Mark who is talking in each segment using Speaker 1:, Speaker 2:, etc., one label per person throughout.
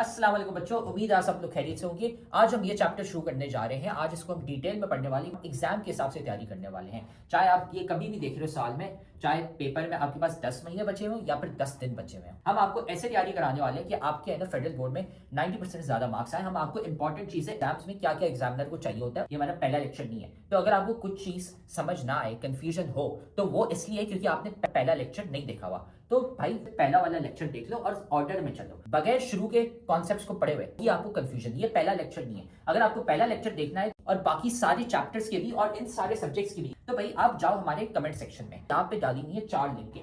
Speaker 1: अस्सलाम वालेकुम बच्चों, उम्मीद है आप सब लोग खैरियत से होंगे। आज हम ये चैप्टर शुरू करने जा रहे हैं। आज इसको हम डिटेल में पढ़ने वाले हैं, एग्जाम के हिसाब से तैयारी करने वाले हैं। चाहे आप ये कभी भी देख रहे हो साल में, चाहे पेपर में आपके पास 10 महीने बचे हो या फिर 10 दिन बचे हुए हैं, हम आपको ऐसे तैयारी कराने वाले हैं कि आपके अंदर फेडरल बोर्ड में 90% ज्यादा मार्क्स आए। हम आपको इंपॉर्टेंट चीजें एग्जाम्स में क्या क्या एग्जामिनर को चाहिए होता है, ये हमारा पहला लेक्चर नहीं है। तो अगर आपको कुछ चीज समझ ना आए, कंफ्यूजन हो, तो वो इसलिए क्योंकि आपने पहला लेक्चर नहीं देखा हुआ। तो भाई पहला वाला लेक्चर देख लो और ऑर्डर में चलो, बगैर शुरू के कॉन्सेप्ट्स को पढ़े हुए ये आपको कंफ्यूजन, ये पहला लेक्चर नहीं है। अगर आपको पहला लेक्चर देखना है और बाकी सारे चैप्टर्स के भी और इन सारे सब्जेक्ट्स के भी, तो भाई आप जाओ हमारे कमेंट सेक्शन में, यहाँ पे डाली हुई है 4 लिंकें।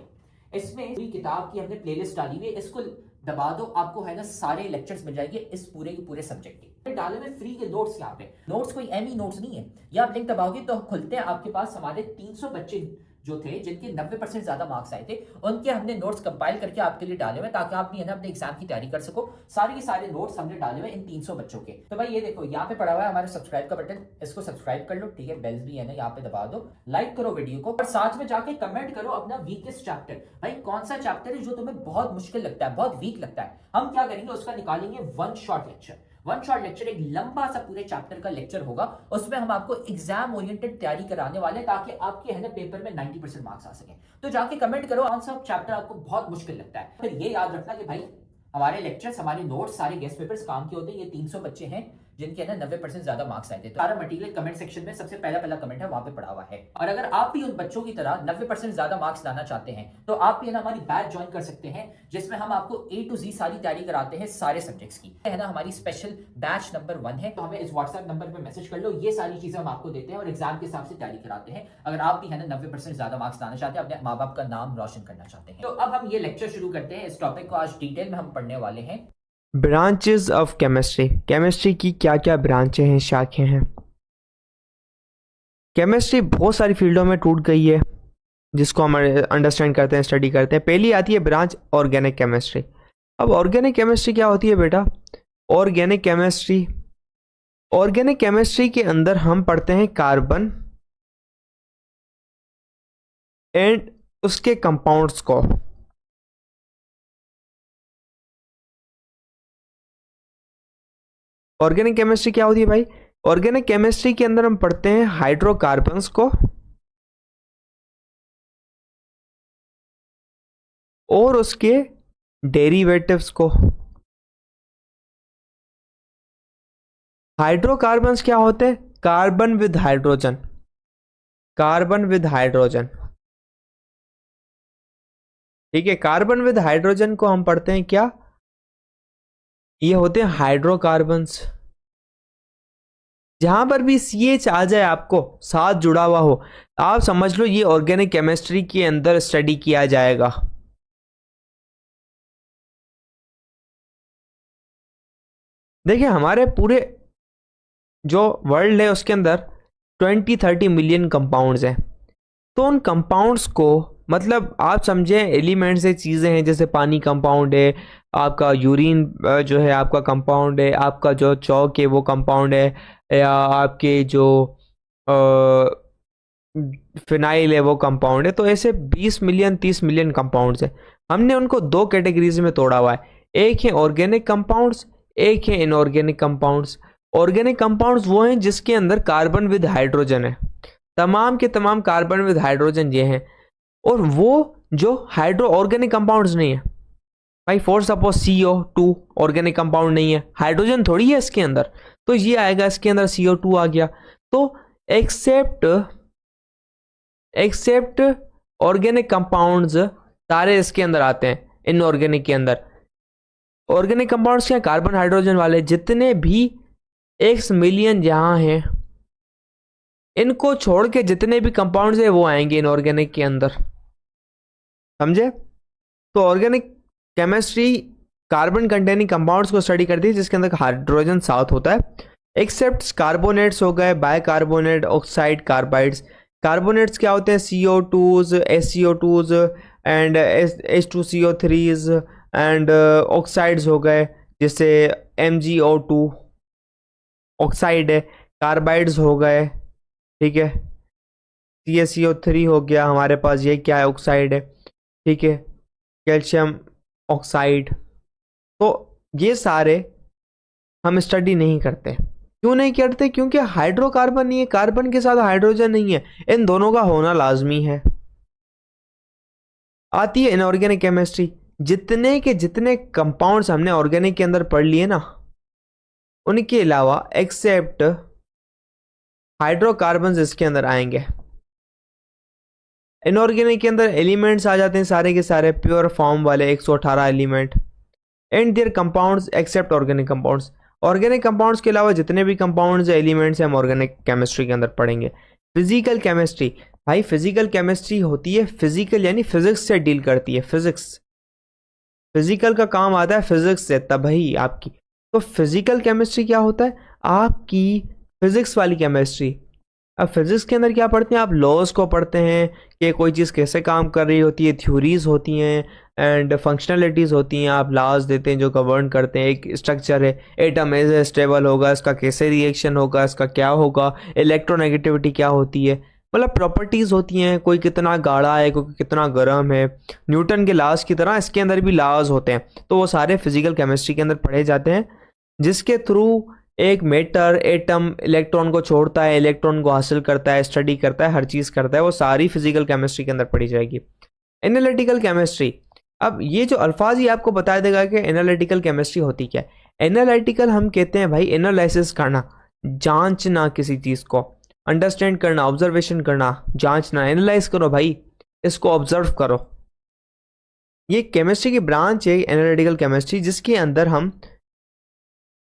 Speaker 1: इसमें पूरी किताब की हमने प्लेलिस्ट डाली हुई है, इसको दबा दो, आपको है ना सारे लेक्चर्स मिल जाएंगे इस पूरे के पूरे सब्जेक्ट के। डाले हुए फ्री के नोट्स, यहाँ पे नोट्स कोई एम नोट्स नहीं है। ये आप लिंक दबाओगे तो खुलते हैं आपके पास हमारे 300 बच्चे जो थे जिनके 90% ज्यादा मार्क्स आए थे, उनके हमने नोट्स कंपाइल करके आपके लिए डाले हुए ताकि आप भी है ना अपने एग्जाम की तैयारी कर सको। सारे के सारे नोट्स हमने डाले हुए इन 300 बच्चों के। तो भाई ये देखो यहाँ पे पड़ा हुआ है हमारे सब्सक्राइब का बटन, इसको सब्सक्राइब कर लो, ठीक है। बेल्स भी है ना यहाँ पे दबा दो, लाइक करो वीडियो को और साथ में जाके कमेंट करो अपना वीकेस्ट चैप्टर। भाई कौन सा चैप्टर है जो तुम्हें बहुत मुश्किल लगता है, बहुत वीक लगता है, हम क्या करेंगे उसका निकालेंगे one shot lecture. One shot lecture एक लंबा सा पूरे चैप्टर का लेक्चर होगा, उसमें हम आपको एग्जाम ओरिएंटेड तैयारी कराने वाले ताकि आपके है ना पेपर में 90% मार्क्स आ सके। तो जाके कमेंट करो कौन सा चैप्टर आपको बहुत मुश्किल लगता है। फिर ये याद रखना कि भाई हमारे लेक्चर्स, हमारे नोट्स, सारे गेस्ट पेपर्स काम के होते हैं। ये 300 बच्चे हैं जिनके है ना 90% ज्यादा मार्क्स आए थे। तो सारा मटेरियल कमेंट सेक्शन में सबसे पहला कमेंट है वहां पे पड़ा हुआ है। और अगर आप भी उन बच्चों की तरह 90% ज्यादा मार्क्स लाना चाहते हैं तो आप भी है ना हमारी बैच ज्वाइन कर सकते हैं, जिसमें हम आपको A to Z सारी तैयारी कराते हैं सारे सब्जेक्ट्स की, है ना। हमारी स्पेशल बैच नंबर 1 है, तो हमें इस व्हाट्सएप नंबर पे मैसेज कर लो। ये सारी चीजें हम आपको देते हैं और एग्जाम के हिसाब से तैयारी कराते हैं। अगर आप भी है ना 90% ज्यादा मार्क्स लाना चाहते हैं, अपने माँ बाप का नाम रोशन करना चाहते हैं। तो अब हम ये लेक्चर शुरू करते हैं। इस टॉपिक को आज डिटेल में हम पढ़ने वाले हैं।
Speaker 2: Branches of chemistry. केमिस्ट्री की क्या क्या ब्रांचें हैं, शाखें हैं। केमिस्ट्री बहुत सारी फील्डों में टूट गई है जिसको हम अंडरस्टैंड करते हैं, स्टडी करते हैं। पहली आती है ब्रांच ऑर्गेनिक केमिस्ट्री। अब ऑर्गेनिक केमिस्ट्री क्या होती है बेटा? ऑर्गेनिक केमिस्ट्री के अंदर हम पढ़ते हैं कार्बन एंड उसके कंपाउंड्स को। ऑर्गेनिक केमिस्ट्री क्या होती है भाई? ऑर्गेनिक केमिस्ट्री के अंदर हम पढ़ते हैं हाइड्रोकार्बन्स को और उसके डेरिवेटिव्स को। हाइड्रोकार्बन्स क्या होते हैं? Carbon with hydrogen, carbon with hydrogen, ठीक है। कार्बन विद हाइड्रोजन को हम पढ़ते हैं क्या? ये होते हैं हाइड्रोकार्बन्स। जहां पर भी CH आ जाए आपको साथ जुड़ा हुआ हो, आप समझ लो ये ऑर्गेनिक केमिस्ट्री के अंदर स्टडी किया जाएगा। देखिए हमारे पूरे जो वर्ल्ड है उसके अंदर 20-30 मिलियन कंपाउंड्स हैं। तो उन कंपाउंड्स को, मतलब आप समझें एलिमेंट्स से चीज़ें हैं, जैसे पानी कंपाउंड है, आपका यूरिन जो है आपका कंपाउंड है, आपका जो चौक है वो कंपाउंड है, या आपके जो फिनाइल है वो कंपाउंड है। तो ऐसे 20 मिलियन 30 मिलियन कंपाउंड्स हैं। हमने उनको 2 कैटेगरीज में तोड़ा हुआ है, एक है ऑर्गेनिक कंपाउंड्स, एक है इनऑर्गेनिक कंपाउंड्स। ऑर्गेनिक कंपाउंड्स वो हैं जिसके अंदर कार्बन विद हाइड्रोजन है, तमाम के तमाम कार्बन विद हाइड्रोजन ये हैं। और वो जो हाइड्रो ऑर्गेनिक कंपाउंड्स नहीं है भाई, for suppose CO2 organic compound नहीं है, हाइड्रोजन थोड़ी है इसके अंदर, तो ये आएगा इसके अंदर CO2 आ गया। तो एक्सेप्ट ऑर्गेनिक कंपाउंड्स सारे इसके अंदर आते हैं इनऑर्गेनिक के अंदर। ऑर्गेनिक कंपाउंड्स क्या? कार्बन हाइड्रोजन वाले जितने भी X मिलियन जहां हैं, इनको छोड़ के जितने भी कंपाउंड्स है वो आएंगे इनऑर्गेनिक के अंदर, समझे? तो organic chemistry carbon containing compounds को स्टडी करती है जिसके अंदर हाइड्रोजन साथ होता है। एक्सेप्ट कार्बोनेट्स हो गए, बाइकार्बोनेट, ऑक्साइड, कार्बाइड्स। कार्बोनेट्स क्या होते हैं? CO2s, SCO2s and H2CO3s and oxides हो गए जैसे MgO2 ऑक्साइड है। कार्बाइड्स हो गए, ठीक है, CaCO3 हो गया हमारे पास, ये क्या है? ऑक्साइड है, ठीक है, कैल्शियम ऑक्साइड। तो ये सारे हम स्टडी नहीं करते। क्यों नहीं करते? क्योंकि हाइड्रोकार्बन नहीं है, कार्बन के साथ हाइड्रोजन नहीं है, इन दोनों का होना लाजमी है। आती है इनऑर्गेनिक केमिस्ट्री। जितने के जितने कंपाउंड्स हमने ऑर्गेनिक के अंदर पढ़ लिए ना, उनके अलावा एक्सेप्ट हाइड्रोकार्बन इसके अंदर आएंगे। इनऑर्गेनिक के अंदर एलिमेंट्स आ जाते हैं सारे के सारे प्योर फॉर्म वाले 118 element, and their compounds except organic compounds. Organic compounds के अलावा जितने भी कंपाउंड्स एलिमेंट्स हम ऑर्गेनिक केमिस्ट्री के अंदर पढ़ेंगे। फिजिकल केमिस्ट्री, भाई फिजिकल केमिस्ट्री होती है फिजिकल यानी फिजिक्स से डील करती है। फिजिकल का काम आता है फिजिक्स से, तभी आपकी। तो फिजिकल केमिस्ट्री क्या होता है? आपकी फिजिक्स वाली केमिस्ट्री। अब फिजिक्स के अंदर क्या पढ़ते हैं आप? लॉज को पढ़ते हैं कि कोई चीज़ कैसे काम कर रही होती है, थ्योरीज होती हैं एंड फंक्शनलिटीज़ होती हैं। आप लॉज देते हैं जो गवर्न करते हैं। एक स्ट्रक्चर है, एटम ऐसे स्टेबल होगा, इसका कैसे रिएक्शन होगा, इसका क्या होगा, इलेक्ट्रोनेगेटिविटी क्या होती है, मतलब प्रॉपर्टीज़ होती हैं। कोई कितना गाढ़ा है, कोई कितना गर्म है। न्यूटन के लॉज की तरह इसके अंदर भी लॉज होते हैं। तो वो सारे फिजिकल केमिस्ट्री के अंदर पढ़े जाते हैं, जिसके थ्रू एक मैटर एटम इलेक्ट्रॉन को छोड़ता है, इलेक्ट्रॉन को हासिल करता है, स्टडी करता है, हर चीज़ करता है। वो सारी फिजिकल केमिस्ट्री के अंदर पढ़ी जाएगी। एनालिटिकल केमिस्ट्री, अब ये जो अल्फाज ही आपको बता देगा कि एनालिटिकल केमिस्ट्री होती क्या है। एनालिटिकल हम कहते हैं भाई एनालिसिस करना, जांचना, किसी चीज़ को अंडरस्टैंड करना, ऑब्जर्वेशन करना, जांचना, एनालाइज करो भाई, इसको ऑब्जर्व करो। ये केमिस्ट्री की ब्रांच है एनालिटिकल केमिस्ट्री, जिसके अंदर हम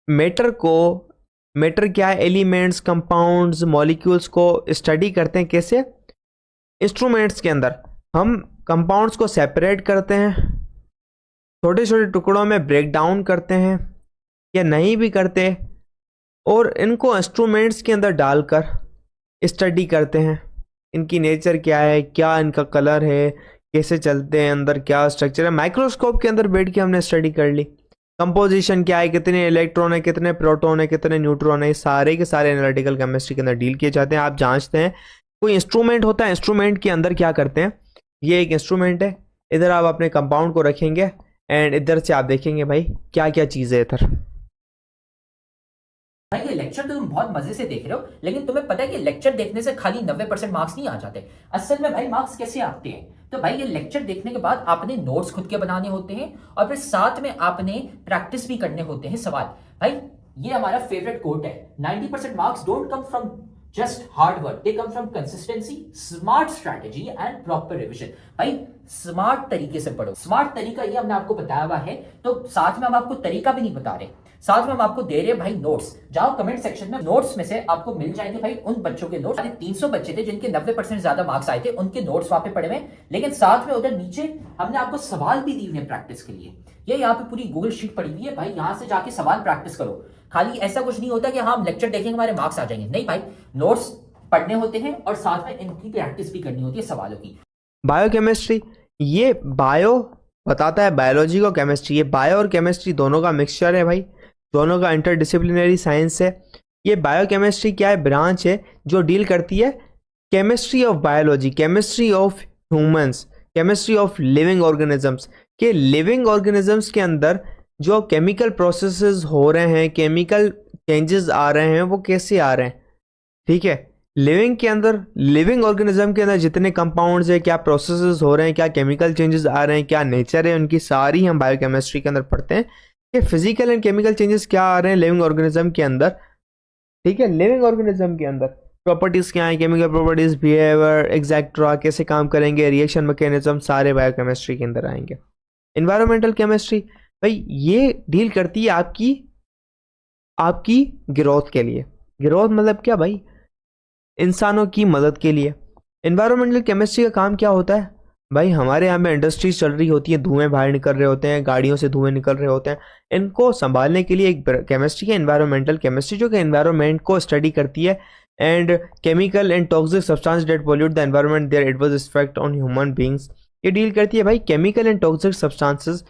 Speaker 2: मैटर क्या है, एलिमेंट्स, कंपाउंड्स, मॉलिक्यूल्स को स्टडी करते हैं। कैसे? इंस्ट्रूमेंट्स के अंदर हम कंपाउंड्स को सेपरेट करते हैं, छोटे छोटे टुकड़ों में ब्रेक डाउन करते हैं या नहीं भी करते, और इनको इंस्ट्रूमेंट्स के अंदर डालकर स्टडी करते हैं। इनकी नेचर क्या है, क्या इनका कलर है, कैसे चलते हैं, अंदर क्या स्ट्रक्चर है। माइक्रोस्कोप के अंदर बैठ के हमने स्टडी कर ली। कंपोजिशन क्या है, कितने इलेक्ट्रॉन है, कितने प्रोटॉन है, कितने न्यूट्रॉन है, सारे के सारे एनालिटिकल केमिस्ट्री के अंदर डील किए जाते हैं। आप जांचते हैं, कोई इंस्ट्रूमेंट होता है, इंस्ट्रूमेंट के अंदर क्या करते हैं, ये एक इंस्ट्रूमेंट है, इधर आप अपने कंपाउंड को रखेंगे एंड इधर से आप देखेंगे भाई क्या क्या चीज़ है इधर।
Speaker 1: भाई ये लेक्चर तो तुम बहुत मजे से देख रहे हो, लेकिन तुम्हें पता है कि लेक्चर देखने से खाली 90% मार्क्स नहीं आ जाते। असल में भाई मार्क्स कैसे आते हैं? तो भाई ये लेक्चर देखने के बाद आपने नोट्स खुद के बनाने होते हैं और फिर साथ में आपने प्रैक्टिस भी करने होते हैं सवाल। भाई ये हमारा फेवरेट कोट है, 90% marks don't come from just hard work, they come from consistency, smart strategy and proper revision. भाई स्मार्ट तरीके से पढ़ो। स्मार्ट तरीका ये हमने आपको बताया हुआ है, तो साथ में हम आपको तरीका भी नहीं बता रहे, साथ में हम आपको दे रहे हैं भाई नोट्स। जाओ कमेंट सेक्शन में, नोट्स में से आपको मिल जाएंगे भाई उन बच्चों के नोट्स। 300 बच्चे थे जिनके 90% ज्यादा मार्क्स आए थे, उनके नोट्स वहां पे पड़े हुए, लेकिन साथ में उधर नीचे हमने आपको सवाल भी दिए हुए प्रैक्टिस के लिए। ये यहाँ पे पूरी गूगल शीट पड़ी हुई है भाई, यहाँ से जाके सवाल प्रैक्टिस करो। खाली ऐसा कुछ नहीं होता कि हाँ हम लेक्चर देखेंगे हमारे मार्क्स आ जाएंगे, नहीं भाई, नोट्स पढ़ने होते हैं और साथ में इनकी प्रैक्टिस भी करनी होती है सवालों की।
Speaker 2: बायोकेमिस्ट्री, ये बायो बताता है बायोलॉजी को, केमिस्ट्री, ये बायो और केमिस्ट्री दोनों का मिक्सचर है भाई, दोनों का इंटरडिसिप्लिनरी साइंस है। ये बायोकेमिस्ट्री क्या है? ब्रांच है जो डील करती है chemistry of biology, chemistry of humans, chemistry of living organisms, के लिविंग ऑर्गेनिजम्स के अंदर जो केमिकल प्रोसेसेस हो रहे हैं, केमिकल चेंजेस आ रहे हैं, वो कैसे आ रहे हैं। ठीक है, लिविंग के अंदर, लिविंग ऑर्गेनिज्म के अंदर जितने कंपाउंड्स है, क्या प्रोसेसेस हो रहे हैं, क्या केमिकल चेंजेस आ रहे हैं, क्या नेचर है उनकी, सारी हम बायोकेमिस्ट्री के अंदर पढ़ते हैं कि फिजिकल एंड केमिकल चेंजेस क्या आ रहे हैं लिविंग ऑर्गेनिज्म के अंदर। ठीक है, लिविंग ऑर्गेनिज्म के अंदर प्रॉपर्टीज क्या है, केमिकल प्रॉपर्टीज, बिहेवियर, एक्सेट्रा, कैसे काम करेंगे, रिएक्शन मैकेनिज्म, सारे बायोकेमिस्ट्री के अंदर आएंगे। एनवायरमेंटल केमिस्ट्री भाई ये डील करती है आपकी ग्रोथ के लिए। ग्रोथ मतलब क्या भाई? इंसानों की मदद के लिए। एनवायरमेंटल केमिस्ट्री का काम क्या होता है भाई? हमारे यहाँ पे इंडस्ट्रीज चल रही होती है, धुएं बाहर निकल रहे होते हैं, गाड़ियों से धुएं निकल रहे होते हैं, इनको संभालने के लिए एक केमिस्ट्री है एनवायरमेंटल केमिस्ट्री, जो कि एनवायरमेंट को स्टडी करती है and chemical and toxic substance that pollute the environment there adverse effect on human beings. ये डील करती है भाई केमिकल एंड टॉक्सिक सब्सटेंसेस,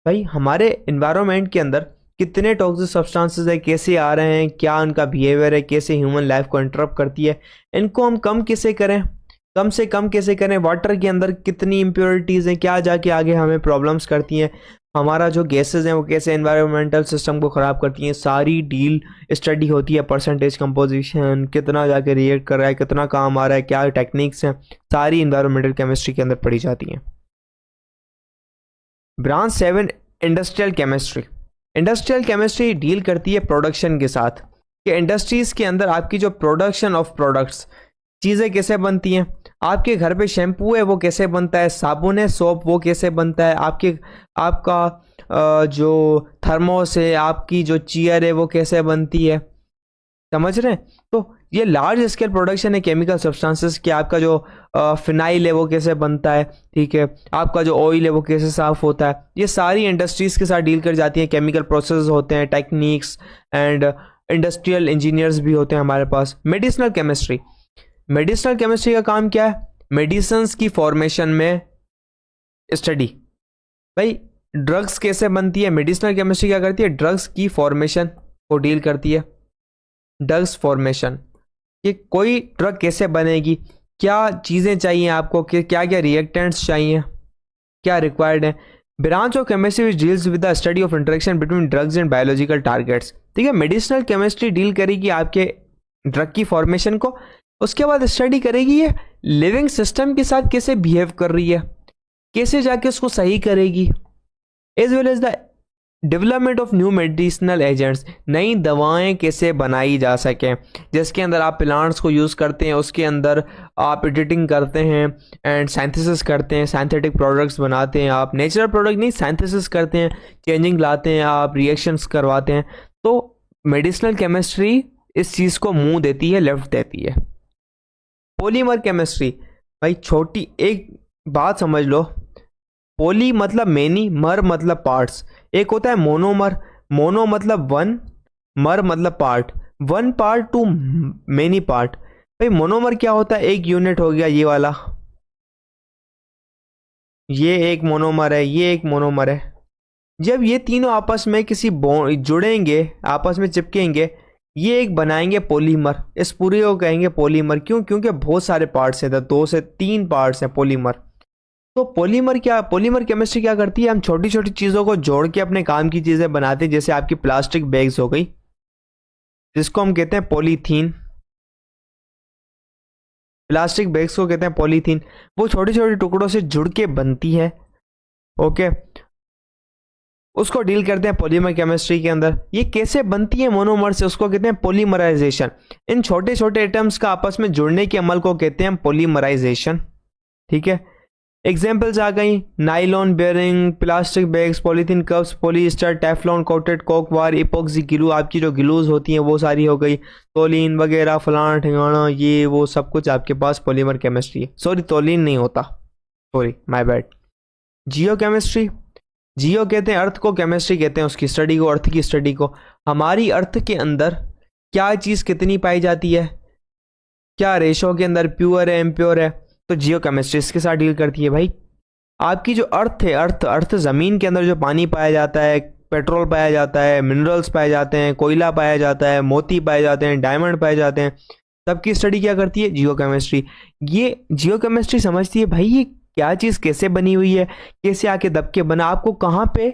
Speaker 2: भाई हमारे एनवायरमेंट के अंदर कितने टॉक्सिक सब्सटेंसेस है, कैसे आ रहे हैं, क्या उनका बिहेवियर है, कैसे ह्यूमन लाइफ को इंटरप्ट करती है, इनको हम कम कैसे करें, कम से कम कैसे करें, वाटर के अंदर कितनी इम्प्योरिटीज़ हैं, क्या जाके आगे हमें प्रॉब्लम्स करती हैं, हमारा जो गैसेस हैं वो कैसे एनवायरमेंटल सिस्टम को ख़राब करती हैं, सारी डील स्टडी होती है। परसेंटेज कंपोजिशन, कितना जाके रिएक्ट कर रहा है, कितना काम आ रहा है, क्या टेक्निक्स हैं, सारी एनवायरमेंटल केमिस्ट्री के अंदर पढ़ी जाती हैं। Branch 7 industrial chemistry. Industrial chemistry deal करती है प्रोडक्शन के साथ, कि इंडस्ट्रीज़ के अंदर आपकी जो प्रोडक्शन ऑफ प्रोडक्ट्स, चीज़ें कैसे बनती हैं, आपके घर पे शैम्पू है वो कैसे बनता है, साबुन है सोप वो कैसे बनता है, आपका जो थर्मोस है, आपकी जो चेयर है वो कैसे बनती है, समझ रहे हैं। तो ये लार्ज स्केल प्रोडक्शन है केमिकल सब्सटेंसेस की। आपका जो फिनाइल है वो कैसे बनता है, ठीक है, आपका जो ऑयल है वो कैसे साफ होता है, ये सारी इंडस्ट्रीज़ के साथ डील कर जाती हैं। केमिकल प्रोसेस होते हैं, टेक्निक्स एंड इंडस्ट्रियल इंजीनियर्स भी होते हैं हमारे पास। Medicinal chemistry. मेडिसिनल केमिस्ट्री का काम क्या है, मेडिसिन्स की फॉर्मेशन में स्टडी। भाई ड्रग्स कैसे बनती है, मेडिसिनल केमिस्ट्री क्या करती है, ड्रग्स की फॉर्मेशन को डील करती है। ड्रग्स फॉर्मेशन, कि कोई ड्रग कैसे बनेगी, क्या चीज़ें चाहिए आपको, कि क्या क्या रिएक्टेंट्स चाहिए, क्या रिक्वायर्ड है। Branch of chemistry which deals with the study of interaction between drugs and biological targets. ठीक है, मेडिसिनल केमिस्ट्री डील करेगी आपके ड्रग की फॉर्मेशन को, उसके बाद स्टडी करेगी ये लिविंग सिस्टम के साथ कैसे बिहेव कर रही है, कैसे जाके उसको सही करेगी, as well as the development of new medicinal agents, नई दवाएं कैसे बनाई जा सकें, जिसके अंदर आप प्लांट्स को यूज़ करते हैं, उसके अंदर आप एडिटिंग करते हैं एंड साइंथेसिस करते हैं, सिंथेटिक प्रोडक्ट्स बनाते हैं, आप नेचुरल प्रोडक्ट नहीं साइंथेसिस करते हैं, चेंजिंग लाते हैं, आप रिएक्शंस करवाते हैं। तो मेडिसिनल केमिस्ट्री इस चीज़ को मुंह देती है, लेफ्ट देती है। पॉलीमर केमिस्ट्री, भाई छोटी एक बात समझ लो, पॉली मतलब मेनी, मर मतलब पार्ट्स। एक होता है मोनोमर, मोनो मतलब वन, मर मतलब part, one part two many part. भाई मोनोमर क्या होता है, एक यूनिट हो गया ये वाला, ये एक मोनोमर है, ये एक मोनोमर है। जब ये तीनों आपस में किसी जुड़ेंगे, आपस में चिपकेंगे, ये एक बनाएंगे पॉलीमर। इस पूरे को कहेंगे पॉलीमर। क्यों? क्योंकि बहुत सारे पार्ट्स हैं, 2 से 3 पार्ट्स हैं पॉलीमर। तो पॉलीमर क्या, पॉलीमर केमिस्ट्री क्या करती है, हम छोटी छोटी चीज़ों को जोड़ के अपने काम की चीज़ें बनाते हैं। जैसे आपकी प्लास्टिक बैग्स हो गई, जिसको हम कहते हैं पॉलीथीन, प्लास्टिक बैग्स को कहते हैं पॉलीथीन। वो छोटे छोटे टुकड़ों से जुड़ के बनती है, ओके, उसको डील करते हैं पॉलीमर केमिस्ट्री के अंदर। ये कैसे बनती है मोनोमर से, उसको कहते हैं पॉलीमराइजेशन। इन छोटे छोटे एटम्स का आपस में जुड़ने के अमल को कहते हैं पॉलीमराइजेशन। ठीक है, एग्जाम्पल्स आ गई, nylon bearing, plastic bags, polythene cups, polyester, Teflon coated cookware, epoxy glue, आपकी जो ग्लूज होती हैं वो सारी हो गई, तोलीन वगैरह फलाना ठिकाना, ये वो सब कुछ आपके पास पॉलीमर केमिस्ट्री है। सॉरी, तोलीन नहीं होता, sorry my bad. Geo chemistry, geo कहते हैं अर्थ को, केमिस्ट्री कहते हैं उसकी स्टडी को, अर्थ की स्टडी को। हमारी अर्थ के अंदर क्या चीज़ कितनी पाई जाती है, क्या रेशो के अंदर प्योर है, इम्प्योर है, तो जियो केमिस्ट्री इसके साथ डील करती है। भाई आपकी जो अर्थ है, अर्थ ज़मीन के अंदर जो पानी पाया जाता है, पेट्रोल पाया जाता है, मिनरल्स पाए जाते हैं, कोयला पाया जाता है, मोती पाए जाते हैं, डायमंड पाए जाते हैं, सबकी स्टडी क्या करती है, जियो केमिस्ट्री। ये जियो केमिस्ट्री समझती है भाई ये क्या चीज़ कैसे बनी हुई है, कैसे आके दब के बना, आपको कहाँ पे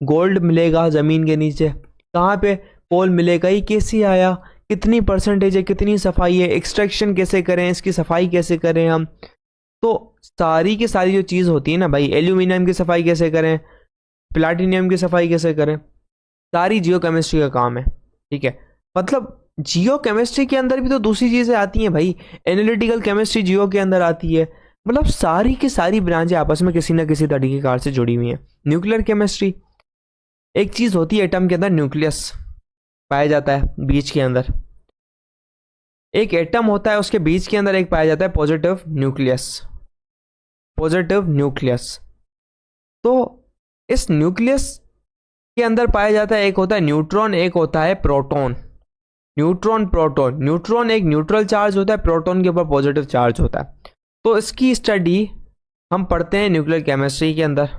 Speaker 2: गोल्ड मिलेगा ज़मीन के नीचे, कहाँ पे कोल मिलेगा, ये कैसे आया, कितनी परसेंटेज है, कितनी सफाई है, एक्सट्रैक्शन कैसे करें, इसकी सफाई कैसे करें हम। तो सारी की सारी जो चीज़ होती है ना भाई, एल्यूमिनियम की सफाई कैसे करें, प्लाटिनियम की सफाई कैसे करें, सारी जियो केमिस्ट्री का काम है। ठीक है, मतलब जियो केमिस्ट्री के अंदर भी तो दूसरी चीज़ें आती हैं भाई, एनालिटिकल केमिस्ट्री जियो के अंदर आती है। मतलब सारी की सारी ब्रांचें आपस में किसी ना किसी तरीके कार से जुड़ी हुई हैं। न्यूक्लियर केमिस्ट्री, एक चीज़ होती है एटम के अंदर न्यूक्लियस पाया जाता है बीच के अंदर, एक एटम होता है उसके बीच के अंदर एक पाया जाता है पॉजिटिव न्यूक्लियस, पॉजिटिव न्यूक्लियस। तो इस न्यूक्लियस के अंदर पाया जाता है, एक होता है न्यूट्रॉन, एक होता है प्रोटॉन। न्यूट्रॉन प्रोटॉन, न्यूट्रॉन एक न्यूट्रल चार्ज होता है, प्रोटॉन के ऊपर पॉजिटिव चार्ज होता है। तो इसकी स्टडी हम पढ़ते हैं न्यूक्लियर केमिस्ट्री के अंदर।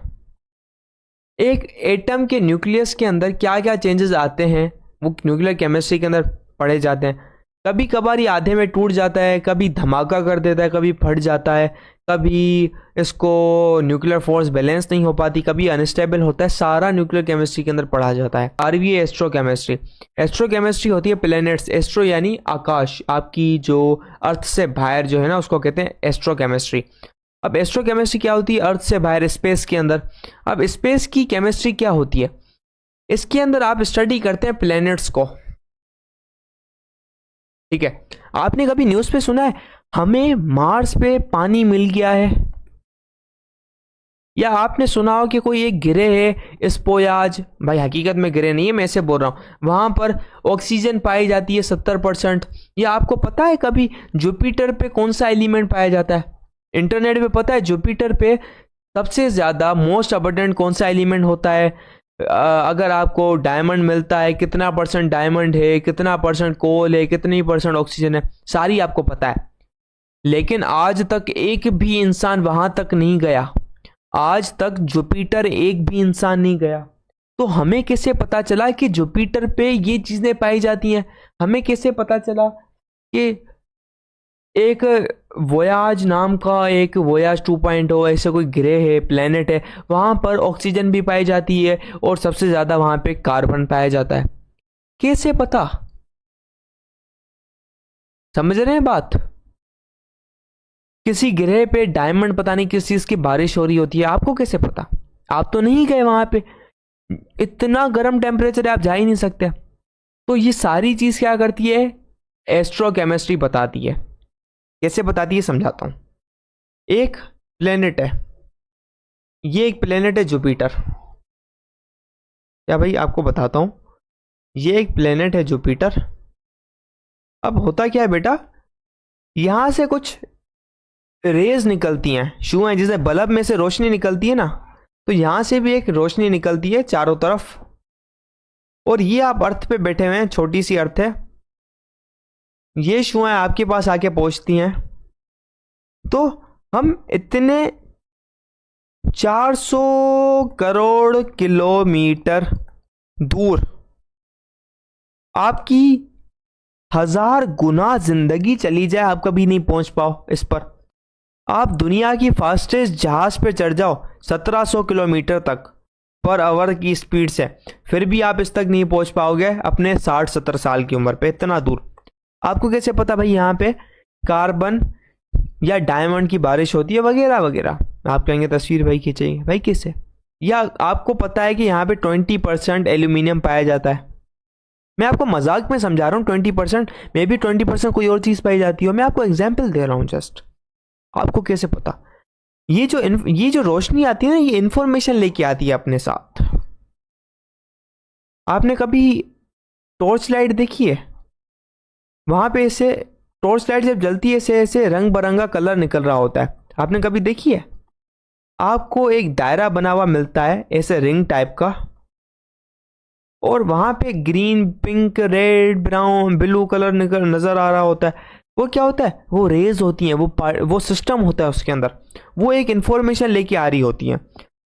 Speaker 2: एक एटम के न्यूक्लियस के अंदर क्या क्या चेंजेस आते हैं वो न्यूक्लियर केमिस्ट्री के अंदर पढ़े जाते हैं। कभी कभार ये आधे में टूट जाता है, कभी धमाका कर देता है, कभी फट जाता है, कभी इसको न्यूक्लियर फोर्स बैलेंस नहीं हो पाती, कभी अनस्टेबल होता है। सारा न्यूक्लियर केमिस्ट्री के अंदर पढ़ा जाता है। 12वीं एस्ट्रोकेमिस्ट्री। एस्ट्रोकेमिस्ट्री होती है प्लैनेट्स, एस्ट्रो यानी आकाश, आपकी जो अर्थ से बाहर जो है ना उसको कहते हैं एस्ट्रोकेमिस्ट्री। अब एस्ट्रोकेमिस्ट्री क्या होती है? अर्थ से बाहर, स्पेस के अंदर। अब स्पेस की केमिस्ट्री क्या होती है? इसके अंदर आप स्टडी करते हैं प्लैनेट्स को, ठीक है। आपने कभी न्यूज़ पे सुना है हमें मार्स पे पानी मिल गया है? या आपने सुना हो कि कोई एक ग्रह है स्पोयाज, भाई हकीकत में ग्रह नहीं है, मैं ऐसे बोल रहा हूं, वहां पर ऑक्सीजन पाई जाती है 70%। या आपको पता है कभी जुपिटर पे कौन सा एलिमेंट पाया जाता है? इंटरनेट पे पता है जुपिटर पे सबसे ज्यादा मोस्ट अबंडेंट कौन सा एलिमेंट होता है? अगर आपको डायमंड मिलता है, कितना परसेंट डायमंड है, कितना परसेंट कोल है, कितनी परसेंट ऑक्सीजन है, सारी आपको पता है। लेकिन आज तक एक भी इंसान वहां तक नहीं गया। आज तक जुपिटर एक भी इंसान नहीं गया। तो हमें कैसे पता चला कि जुपिटर पे ये चीजें पाई जाती हैं? हमें कैसे पता चला कि एक वोयाज नाम का, एक वोयाज 2.0 ऐसे कोई ग्रह है, प्लेनेट है, वहां पर ऑक्सीजन भी पाई जाती है और सबसे ज्यादा वहां पे कार्बन पाया जाता है? कैसे पता? समझ रहे हैं बात? किसी ग्रह पे डायमंड पता नहीं किस चीज की बारिश हो रही होती है, आपको कैसे पता? आप तो नहीं गए वहां पे, इतना गर्म टेम्परेचर है, आप जा ही नहीं सकते। तो ये सारी चीज क्या करती है? एस्ट्रोकेमिस्ट्री बताती है। कैसे बताती है समझाता हूं। एक प्लेनेट है, ये एक प्लेनेट है जुपिटर। क्या भाई आपको बताता हूं, ये एक प्लेनेट है जुपिटर। अब होता क्या है बेटा, यहां से कुछ रेज निकलती हैं, शुआएं, जैसे बल्ब में से रोशनी निकलती है ना, तो यहां से भी एक रोशनी निकलती है चारों तरफ। और ये आप अर्थ पे बैठे हुए हैं, छोटी सी अर्थ है, ये शुआएं आपके पास आके पहुंचती हैं। तो हम इतने 400 करोड़ किलोमीटर दूर, आपकी 1000 गुना जिंदगी चली जाए, आप कभी नहीं पहुंच पाओ इस पर। आप दुनिया की फास्टेस्ट जहाज पे चढ़ जाओ 1700 किलोमीटर तक पर आवर की स्पीड से, फिर भी आप इस तक नहीं पहुंच पाओगे अपने 60-70 साल की उम्र पे, इतना दूर। आपको कैसे पता भाई यहाँ पे कार्बन या डायमंड की बारिश होती है वगैरह वगैरह? आप कहेंगे तस्वीर भाई खींचेंगे, भाई कैसे? या आपको पता है कि यहाँ पे 20% एल्यूमिनियम पाया जाता है? मैं आपको मजाक में समझा रहा हूँ, 20%, मे बी 20% कोई और चीज पाई जाती हो, मैं आपको एग्जाम्पल दे रहा हूँ जस्ट। आपको कैसे पता? ये जो रोशनी आती है ना, ये इंफॉर्मेशन लेके आती है अपने साथ। आपने कभी टॉर्च लाइट देखी है? वहां पे ऐसे टॉर्च लाइट जब जलती है, ऐसे ऐसे रंग बिरंगा कलर निकल रहा होता है, आपने कभी देखी है? आपको एक दायरा बना हुआ मिलता है ऐसे रिंग टाइप का, और वहां पे green, pink, red, brown, blue colour नजर आ रहा होता है। वो क्या होता है? वो रेज होती हैं, वो सिस्टम होता है उसके अंदर, वो एक इंफॉर्मेशन लेके आ रही होती है।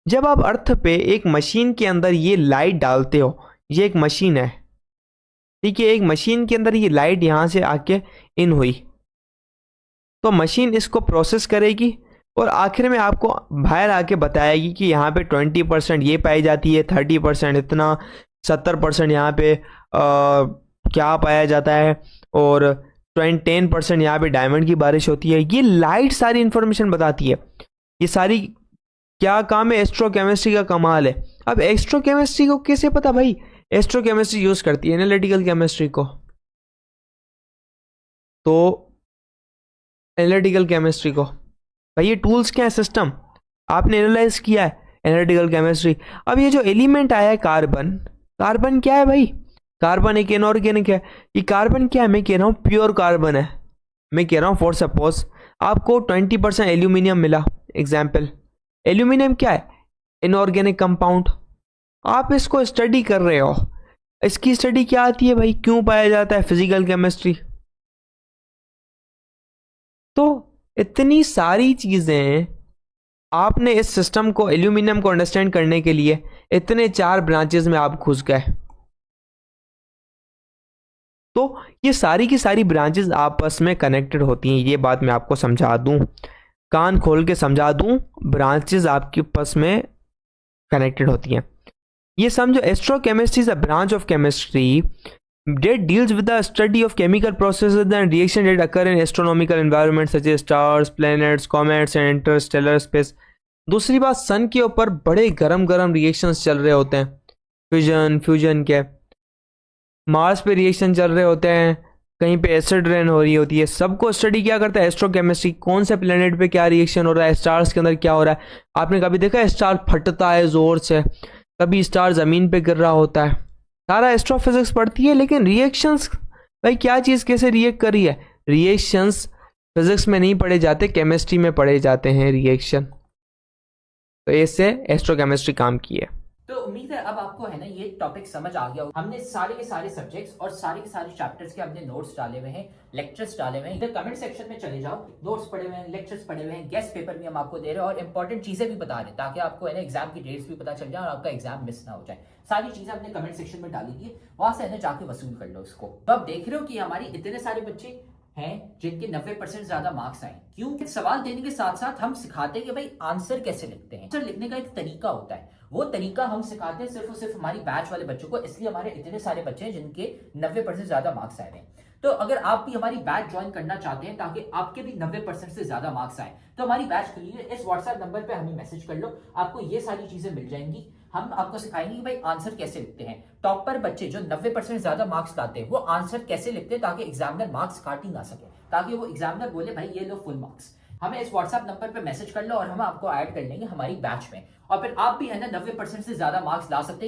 Speaker 2: जब आप अर्थ पे एक मशीन के अंदर ये लाइट डालते हो, ये एक मशीन है, ठीक है, एक मशीन के अंदर ये लाइट यहां से आके इन हुई, तो मशीन इसको प्रोसेस करेगी और आखिर में आपको बाहर आके बताएगी कि यहाँ पे 20% ये पाई जाती है, 30% इतना, 70% यहाँ पे क्या पाया जाता है, और 10% यहाँ पे डायमंड की बारिश होती है। ये लाइट सारी इंफॉर्मेशन बताती है। ये सारी क्या काम है? एस्ट्रोकेमिस्ट्री का कमाल है। अब एस्ट्रोकेमिस्ट्री को कैसे पता भाई? एस्ट्रोकेमिस्ट्री यूज करती है एनालिटिकल केमिस्ट्री को। तो एनालिटिकल केमिस्ट्री को भाई ये टूल्स क्या है? सिस्टम आपने एनालाइज किया है, एनालिटिकल केमिस्ट्री। अब ये जो एलिमेंट आया है कार्बन, कार्बन क्या है भाई? कार्बन एक इनऑर्गेनिक है। ये कार्बन क्या है? मैं कह रहा हूँ प्योर कार्बन है। मैं कह रहा हूँ फॉर सपोज आपको 20% एल्यूमिनियम मिला, एग्जाम्पल। एल्यूमिनियम क्या है? Inorganic compound. आप इसको स्टडी कर रहे हो, इसकी स्टडी क्या आती है भाई? क्यों पाया जाता है? Physical chemistry. तो इतनी सारी चीजें आपने इस सिस्टम को, एल्यूमिनियम को अंडरस्टैंड करने के लिए इतने 4 ब्रांचेस में आप घुस गए। तो ये सारी की सारी ब्रांचेस आपस में कनेक्टेड होती हैं, ये बात मैं आपको समझा दूं, कान खोल के समझा दूं, ब्रांचेस आपके आपस में कनेक्टेड होती हैं। ये समझो, एस्ट्रोकेमिस्ट्री is a branch of chemistry that deals with the study of chemical processes and reactions that occur in astronomical environments such as stars, planets, comets and interstellar space। दूसरी बात, सन के ऊपर बड़े गरम गरम रिएक्शंस चल रहे होते हैं, फ्यूजन के, मार्स पे रिएक्शन चल रहे होते हैं, कहीं पे एसिड रेन हो रही होती है, सबको स्टडी क्या करता है एस्ट्रोकेमिस्ट्री, कौन से प्लेनेट पे क्या रिएक्शन हो रहा है, स्टार्स के अंदर क्या हो रहा है। आपने कभी देखा है स्टार फटता है जोर से, कभी स्टार जमीन पे गिर रहा होता है, सारा एस्ट्रोफिजिक्स पढ़ती है। लेकिन रिएक्शंस, भाई क्या चीज़ कैसे रिएक्ट कर रही है, रिएक्शंस फिजिक्स में नहीं पढ़े जाते, केमिस्ट्री में पढ़े जाते हैं रिएक्शन। तो इससे एस्ट्रोकेमिस्ट्री काम की है।
Speaker 1: तो उम्मीद है अब आपको है ना ये टॉपिक समझ आ गया। हमने सारे के सारे सब्जेक्ट्स और सारे के सारे चैप्टर्स के हमने नोट्स डाले हुए हैं, लेक्चर्स डाले हुए हैं। इधर कमेंट सेक्शन में चले जाओ, नोट्स पढ़े हुए हैं, लेक्चर्स पढ़े हुए हैं, गेस्ट पेपर भी हम आपको दे रहे हैं और इंपॉर्टेंट चीजें भी बता रहे हैं, ताकि आपको है ना एग्जाम की डेट्स भी पता चल जाए और आपका एग्जाम मिस ना हो जाए। सारी चीजें हमने कमेंट सेक्शन में डाली थी, वहां से है ना जाके वसूल कर लो इसको। तो आप देख रहे हो कि हमारी इतने सारे बच्चे हैं जिनके 90% ज्यादा मार्क्स आए। क्यों? सवाल देने के साथ साथ हम सिखाते हैं कि भाई आंसर कैसे लिखते हैं। आंसर लिखने का एक तरीका होता है, वो तरीका हम सिखाते हैं सिर्फ और सिर्फ हमारी बैच वाले बच्चों को, इसलिए हमारे इतने सारे बच्चे हैं जिनके 90% ज्यादा मार्क्स आए हैं। तो अगर आप भी हमारी बैच ज्वाइन करना चाहते हैं ताकि आपके भी 90% से ज्यादा मार्क्स आए, तो हमारी बैच खुली है। इस व्हाट्सएप नंबर पे हमें मैसेज कर लो, आपको ये सारी चीजें मिल जाएंगी। हम आपको सिखाएंगे कि भाई आंसर कैसे लिखते हैं। टॉपर बच्चे जो 90% ज्यादा मार्क्स लाते हैं वो आंसर कैसे लिखते हैं ताकि एग्जामिनर मार्क्स काट ही ना सके, ताकि वो एग्जामिनर बोले भाई ये लो फुल मार्क्स। हमें इस व्हाट्सएप नंबर पे मैसेज कर लो और हम आपको ऐड कर लेंगे हमारी बैच में, और फिर आप भी है ना 90% से ज्यादा मार्क्स ला सकते हैं।